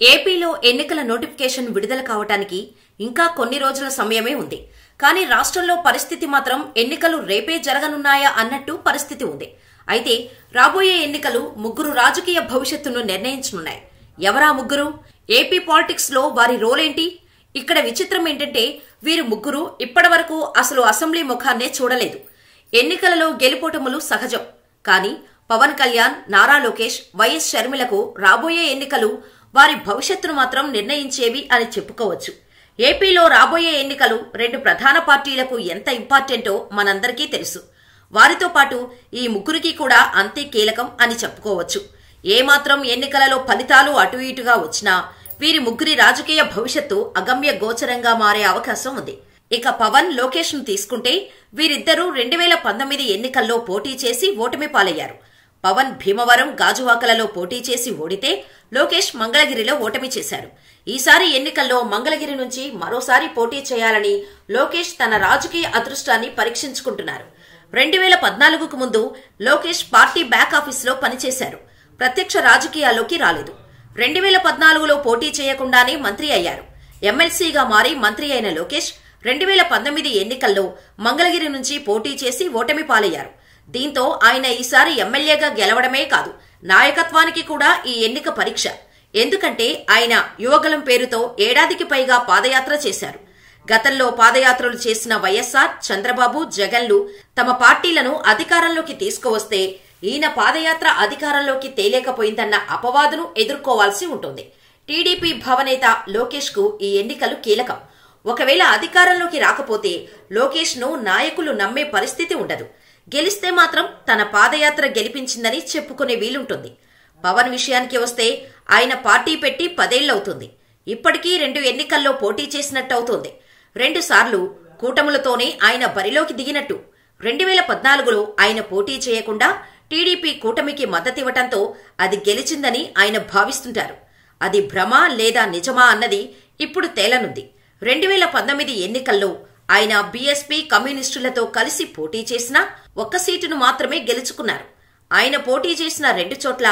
ఏపీలో ఎన్నికల నోటిఫికేషన్ విడుదల కావటానికి ఇంకా కొన్ని రోజుల సమయమే ఉంది. కానీ రాష్ట్రంలో పరిస్థితి మాత్రం ఎన్నికలు రేపే జరగనున్నాయా అన్నట్టు పరిస్థితి ఉంది. అయితే రాబోయే ఎన్నికలు ముగ్గురు రాజకీయ భవిష్యత్తును నిర్ణయించనున్నాయి. ఎవరా ముగ్గురు? ఏపీ పాలిటిక్స్ లో వారి రోలేంటి? ఇక్కడ విచిత్రం ఏంటంటే వీరు ముగ్గురు ఇప్పటివరకు అసలు అసెంబ్లీ ముఖాన్నే చూడలేదు. ఎన్నికలలో గెలుపోటములు సహజం. కానీ పవన్ కళ్యాణ్, నారా లోకేష్, వైఎస్ షర్మిలకు రాబోయే ఎన్నికలు వారి భవిష్యత్తును మాత్రం నిర్ణయించేవి అని చెప్పుకోవచ్చు. ఏపీలో రాబోయే ఎన్నికలు రెండు ప్రధాన పార్టీలకు ఎంత ఇంపార్టెంటో మనందరికీ తెలుసు. వారితో పాటు ఈ ముగ్గురికి కూడా అంతే కీలకం అని చెప్పుకోవచ్చు. ఏమాత్రం ఎన్నికలలో ఫలితాలు అటు ఇటుగా వచ్చినా వీరి ముగ్గురి రాజకీయ భవిష్యత్తు అగమ్య గోచరంగా మారే అవకాశం ఉంది. ఇక పవన్, లోకేష్ ను తీసుకుంటే వీరిద్దరూ 2019 ఎన్నికల్లో పోటీ చేసి ఓటమి పాలయ్యారు. పవన్ భీమవరం, గాజువాకలలో పోటీ చేసి ఓడితే లోకేష్ మంగళగిరిలో ఓటమి చేశారు. ఈసారి ఎన్నికల్లో మంగళగిరి నుంచి మరోసారి పోటీ చేయాలని లోకేష్ తన రాజకీయ అదృష్టాన్ని పరీక్షించుకుంటున్నారు. 2014కు ముందు లోకేష్ పార్టీ బ్యాక్ ఆఫీసులో పనిచేశారు. ప్రత్యక్ష రాజకీయాల్లోకి రాలేదు. 2014లో పోటీ చేయకుండానే మంత్రి అయ్యారు. ఎమ్మెల్సీగా మారి మంత్రి అయిన లోకేష్ 2019 ఎన్నికల్లో మంగళగిరి నుంచి పోటీ చేసి ఓటమి పాలయ్యారు. దీంతో ఆయన ఈసారి ఎమ్మెల్యేగా గెలవడమే కాదు, నాయకత్వానికి కూడా ఈ ఎన్నిక పరీక్ష. ఎందుకంటే ఆయన యువగలం పేరుతో ఏడాదికి పైగా పాదయాత్ర చేశారు. గతంలో పాదయాత్రలు చేసిన వైఎస్ఆర్, చంద్రబాబు, జగన్లు తమ పార్టీలను అధికారంలోకి తీసుకువస్తే ఈయన పాదయాత్ర అధికారంలోకి తేలేకపోయిందన్న అపవాదును ఎదుర్కోవాల్సి ఉంటుంది. టీడీపీ భవనేత లోకేష్ కు ఈ ఎన్నికలు కీలకం. ఒకవేళ అధికారంలోకి రాకపోతే లోకేష్ ను నాయకులు నమ్మే పరిస్థితి ఉండదు. గెలిస్తే మాత్రం తన పాదయాత్ర గెలిపించిందని చెప్పుకునే వీలుంటుంది. పవన్ విషయానికి వస్తే ఆయన పార్టీ పెట్టి 10 ఏళ్లవుతుంది. ఇప్పటికీ 2 ఎన్నికల్లో పోటీ చేసినట్టవుతోంది. 2 సార్లు కూటములతోనే ఆయన బరిలోకి దిగినట్టు. 2014లో ఆయన పోటీ చేయకుండా టీడీపీ కూటమికి మద్దతివ్వటంతో అది గెలిచిందని ఆయన భావిస్తుంటారు. అది భ్రమ లేదా నిజమా అన్నది ఇప్పుడు తేలనుంది. 2019 ఎన్నికల్లో ఆయన బీఎస్పీ, కమ్యూనిస్టులతో కలిసి పోటీ చేసినా 1 సీటును మాత్రమే గెలుచుకున్నారు. ఆయన పోటీ చేసిన 2 చోట్ల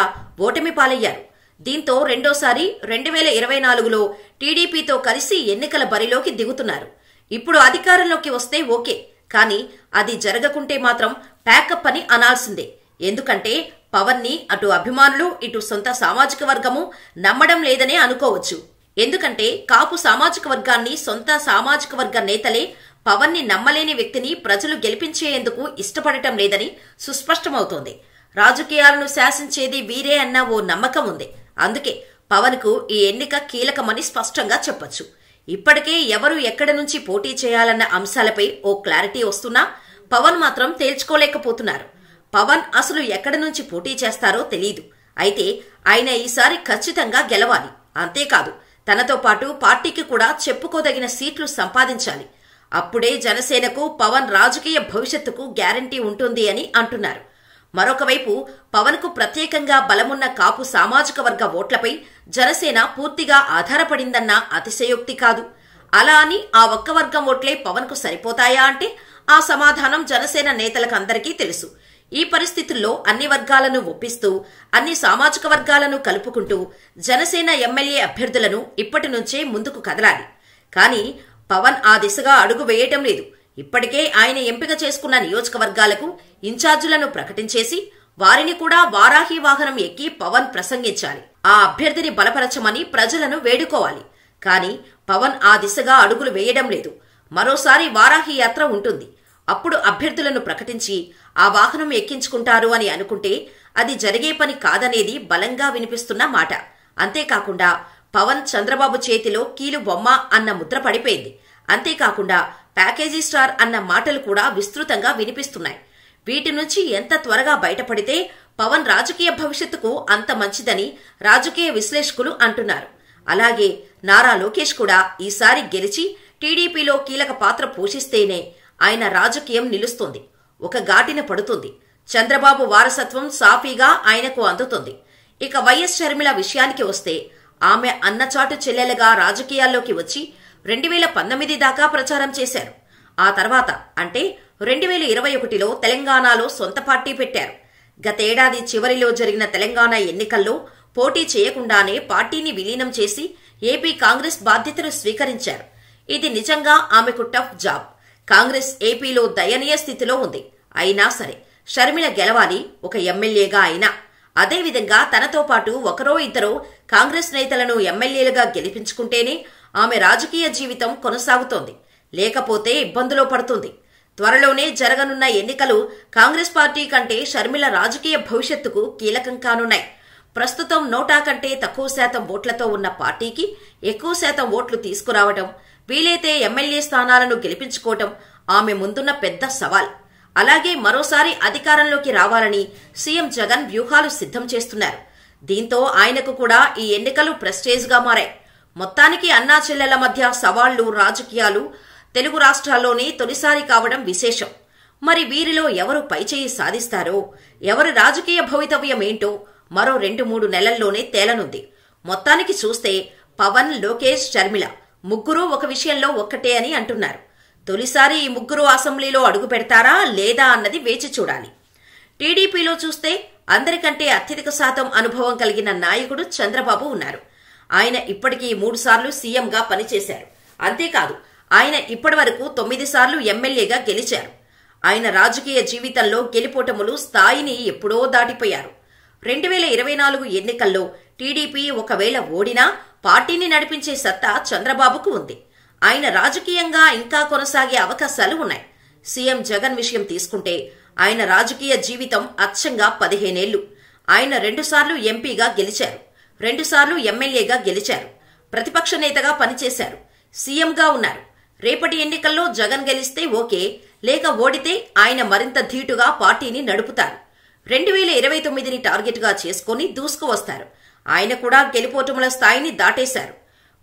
ఓటమి పాలయ్యారు. దీంతో రెండోసారి 2024లో టీడీపీతో కలిసి ఎన్నికల బరిలోకి దిగుతున్నారు. ఇప్పుడు అధికారంలోకి వస్తే ఓకే, కానీ అది జరగకుంటే మాత్రం ప్యాకప్ అని అనాల్సిందే. ఎందుకంటే పవన్ ని అటు అభిమానులు, ఇటు సొంత సామాజిక వర్గము నమ్మడం లేదనే అనుకోవచ్చు. ఎందుకంటే కాపు సామాజిక వర్గాన్ని సొంత సామాజిక వర్గ నేతలే పవన్ ని నమ్మలేని వ్యక్తిని ప్రజలు గెలిపించేందుకు ఇష్టపడటం లేదని సుస్పష్టమవుతోంది. రాజకీయాలను శాసించేది వీరే అన్న ఓ నమ్మకం ఉంది. అందుకే పవన్ కు ఈ ఎన్నిక కీలకమని స్పష్టంగా చెప్పొచ్చు. ఇప్పటికే ఎవరు ఎక్కడి నుంచి పోటీ చేయాలన్న అంశాలపై ఓ క్లారిటీ వస్తున్నా పవన్ మాత్రం తేల్చుకోలేకపోతున్నారు. పవన్ అసలు ఎక్కడి నుంచి పోటీ చేస్తారో తెలీదు. అయితే ఆయన ఈసారి ఖచ్చితంగా గెలవాలి. అంతేకాదు తనతో పాటు పార్టీకి కూడా చెప్పుకోదగిన సీట్లు సంపాదించాలి. అప్పుడే జనసేనకు పవన్ రాజకీయ భవిష్యత్తుకు గ్యారంటీ ఉంటుంది అని అంటున్నారు. మరొకవైపు పవన్ కు ప్రత్యేకంగా బలమున్న కాపు సామాజిక వర్గ ఓట్లపై జనసేన పూర్తిగా ఆధారపడిందన్న అతిశయోక్తి కాదు. అలా అని ఆ ఒక్క వర్గం ఓట్లే పవన్ కు సరిపోతాయా అంటే ఆ సమాధానం జనసేన నేతలకందరికీ తెలుసు. ఈ పరిస్థితుల్లో అన్ని వర్గాలను ఒప్పిస్తూ, అన్ని సామాజిక వర్గాలను కలుపుకుంటూ జనసేన ఎమ్మెల్యే అభ్యర్థులను ఇప్పటి నుంచే ముందుకు కదలాలి. కానీ పవన్ ఆ దిశగా అడుగు వేయటం లేదు. ఇప్పటికే ఆయన ఎంపిక చేసుకున్న నియోజకవర్గాలకు ఇన్ఛార్జీలను ప్రకటించేసి వారిని కూడా వారాహి వాహనం ఎక్కి పవన్ ప్రసంగించాలి. ఆ అభ్యర్థిని బలపరచమని ప్రజలను వేడుకోవాలి. కానీ పవన్ ఆ దిశగా అడుగులు వేయడం లేదు. మరోసారి వారాహి యాత్ర ఉంటుంది. అప్పుడు అభ్యర్థులను ప్రకటించి ఆ వాహనం ఎక్కించుకుంటారు అని అనుకుంటే అది జరిగే పని కాదనేది బలంగా వినిపిస్తున్న మాట. అంతేకాకుండా పవన్ చంద్రబాబు చేతిలో కీలు బొమ్మ అన్న ముద్ర పడిపోయింది. అంతేకాకుండా ప్యాకేజీ స్టార్ అన్న మాటలు కూడా విస్తృతంగా వినిపిస్తున్నాయి. వీటి నుంచి ఎంత త్వరగా బయటపడితే పవన్ రాజకీయ భవిష్యత్తుకు అంత మంచిదని రాజకీయ విశ్లేషకులు అంటున్నారు. అలాగే నారా లోకేష్ కూడా ఈసారి గెలిచి టీడీపీలో కీలక పాత్ర పోషిస్తేనే ఆయన రాజకీయం నిలుస్తుంది, ఒక గాటిన పడుతుంది. చంద్రబాబు వారసత్వం సాఫీగా ఆయనకు అందుతుంది. ఇక వైఎస్ షర్మిల విషయానికి వస్తే ఆమె అన్నచాటు చెల్లెలుగా రాజకీయాల్లోకి వచ్చి 2019 దాకా ప్రచారం చేశారు. ఆ తర్వాత అంటే 2021లో తెలంగాణలో సొంత పార్టీ పెట్టారు. గతేడాది చివరిలో జరిగిన తెలంగాణ ఎన్నికల్లో పోటీ చేయకుండానే పార్టీని విలీనం చేసి ఏపీ కాంగ్రెస్ బాధ్యతలు స్వీకరించారు. ఇది నిజంగా ఆమెకు టఫ్ జాబ్. కాంగ్రెస్ ఏపీలో దయనీయ స్థితిలో ఉంది. అయినా సరే షర్మిల గెలవాలి, ఒక ఎమ్మెల్యేగా అయినా. అదేవిధంగా తనతో పాటు ఒకరో ఇద్దరో కాంగ్రెస్ నేతలను ఎమ్మెల్యేలుగా గెలిపించుకుంటేనే ఆమె రాజకీయ జీవితం కొనసాగుతోంది. లేకపోతే ఇబ్బందులో పడుతుంది. త్వరలోనే జరగనున్న ఎన్నికలు కాంగ్రెస్ పార్టీ కంటే షర్మిల రాజకీయ భవిష్యత్తుకు కీలకం కానున్నాయి. ప్రస్తుతం 100 కంటే తక్కువ శాతం ఓట్లతో ఉన్న పార్టీకి ఎక్కువ శాతం ఓట్లు తీసుకురావటం, వీలైతే ఎమ్మెల్యే స్థానాలను గెలిపించుకోవటం ఆమె ముందున్న పెద్ద సవాల్. అలాగే మరోసారి అధికారంలోకి రావాలని సీఎం జగన్ వ్యూహాలు సిద్ధం చేస్తున్నారు. దీంతో ఆయనకు కూడా ఈ ఎన్నికలు ప్రెస్టేజ్గా మారాయి. మొత్తానికి అన్నా చెల్లెల మధ్య సవాళ్లు, రాజకీయాలు తెలుగు రాష్ట్రాల్లోనే తొలిసారి కావడం విశేషం. మరి వీరిలో ఎవరు పైచేయి సాధిస్తారో, ఎవరి రాజకీయ భవితవ్యం ఏంటో మరో 2-3 నెలల్లోనే తేలనుంది. మొత్తానికి చూస్తే పవన్, లోకేష్, షర్మిల ముగ్గురూ ఒక విషయంలో ఒక్కటే అని అంటున్నారు. తొలిసారి ఈ ముగ్గురు అసెంబ్లీలో అడుగు పెడతారా లేదా అన్నది వేచి చూడాలి. టీడీపీలో చూస్తే అందరికంటే అత్యధిక శాతం అనుభవం కలిగిన నాయకుడు చంద్రబాబు ఉన్నారు. ఆయన ఇప్పటికీ 3 సార్లు సీఎంగా పనిచేశారు. అంతేకాదు ఆయన ఇప్పటివరకు 9 సార్లు ఎమ్మెల్యేగా గెలిచారు. ఆయన రాజకీయ జీవితంలో గెలుపోటములు స్థాయిని ఎప్పుడో దాటిపోయారు. 2024 ఎన్నికల్లో టీడీపీ ఒకవేళ ఓడినా పార్టీని నడిపించే సత్తా చంద్రబాబుకు ఉంది. ఆయన రాజకీయంగా ఇంకా కొనసాగే అవకాశాలు ఉన్నాయి. సీఎం జగన్ విషయం తీసుకుంటే ఆయన రాజకీయ జీవితం అచ్చంగా 15 ఏళ్లు. ఆయన 2 సార్లు ఎంపీగా గెలిచారు, 2 సార్లు ఎమ్మెల్యేగా గెలిచారు, ప్రతిపక్ష నేతగా పనిచేశారు, సీఎంగా ఉన్నారు. రేపటి ఎన్నికల్లో జగన్ గెలిస్తే ఓకే, లేక ఓడితే ఆయన మరింత ధీటుగా పార్టీని నడుపుతారు. 2029ని టార్గెట్గా చేసుకుని దూసుకువస్తారు. ఆయన కూడా గెలుపోటముల స్థాయిని దాటేశారు.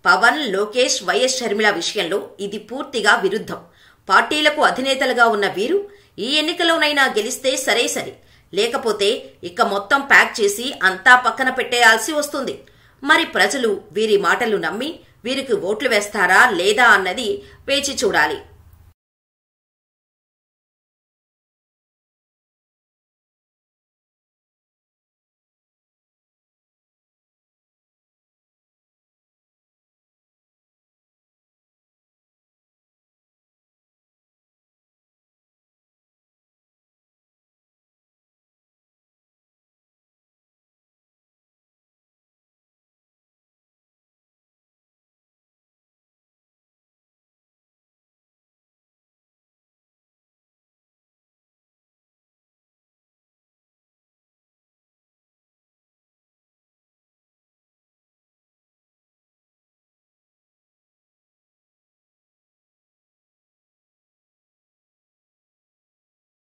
పవన్, లోకేష్, వైఎస్ షర్మిల విషయంలో ఇది పూర్తిగా విరుద్ధం. పార్టీలకు అధినేతలుగా ఉన్న వీరు ఈ ఎన్నికలోనైనా గెలిస్తే సరే, లేకపోతే ఇక మొత్తం ప్యాక్ చేసి అంతా పక్కన పెట్టేయాల్సి వస్తుంది. మరి ప్రజలు వీరి మాటలు నమ్మి వీరికి ఓట్లు వేస్తారా లేదా అన్నది వేచి చూడాలి.